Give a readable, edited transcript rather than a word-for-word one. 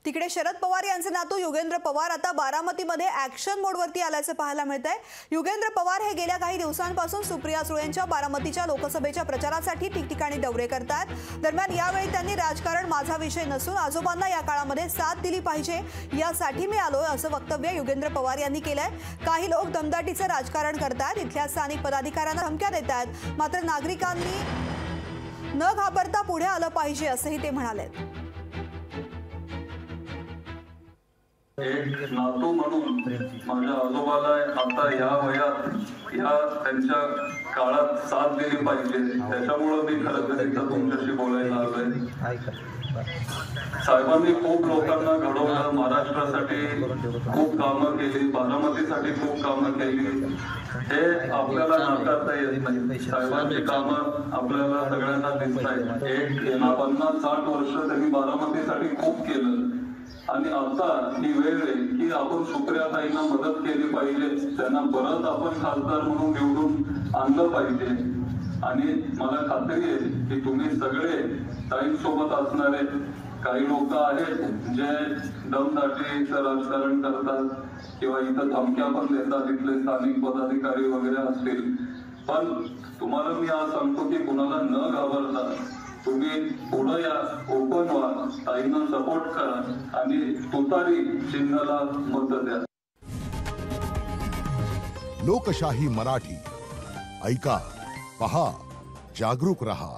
तिकडे शरद पवार यांचे नातू युगेंद्र पवार आता बारामतीमध्ये ऍक्शन मोडवरती आल्याचे पाहायला मिळतंय। युगेंद्र पवार हे गेल्या काही दिवसांपासून सुप्रिया सुळेंच्या बारामतीच्या लोकसभेच्या प्रचारासाठी ठिकठिकाणी दौरे करतात। दरम्यान यावेळी त्यांनी राजकारण माझा विषय नसून आजोबांना या काळामध्ये साथ दिली पाहिजे यासाठी मी आलोय असं वक्तव्य युगेंद्र पवार यांनी केलंय। काही लोक दमदाटीचं राजकारण करतात, इथल्या स्थानिक पदाधिकाऱ्यांना धमक्या देतात, मात्र नागरिकांनी न घाबरता पुढे आलं पाहिजे असंही ते म्हणाले। एक नातू म्हणून माझ्या आजोबाला आता या वयात या त्यांच्या काळात साथ दिली पाहिजे, त्याच्यामुळे मी खरं तर इथं तुमच्याशी बोलायला आलोय। साहेबांनी खूप लोकांना घडवलं, महाराष्ट्रासाठी खूप कामं केली, बारामतीसाठी खूप कामं केली, हे आपल्याला नाकारता येत नाही। साहेबांची कामं आपल्याला सगळ्यांना दिसत आहेत। एक 50-60 वर्ष त्यांनी बारामतीसाठी खूप केलं आणि आता ही वेळ आहे की आपण सुप्रियाताईंना मदत केली पाहिजे, त्यांना परत आपण खासदार म्हणून निवडून आणलं पाहिजे। आणि मला खात्री आहे की तुम्ही सगळे ताईंसोबत असणारे काही लोक आहेत जे दमदाटीचं राजकारण करतात किंवा इथं धमक्या पण देतात, इथले स्थानिक पदाधिकारी वगैरे असतील, पण तुम्हाला मी आज सांगतो की कुणाला न घाबरता तुम्ही पुढे या, ओपन व्हा, ताईंना सपोर्ट करा आणि तुतारी चिन्हाला मत द्या। लोकशाही मराठी ऐका, पहा, जागरूक रहा।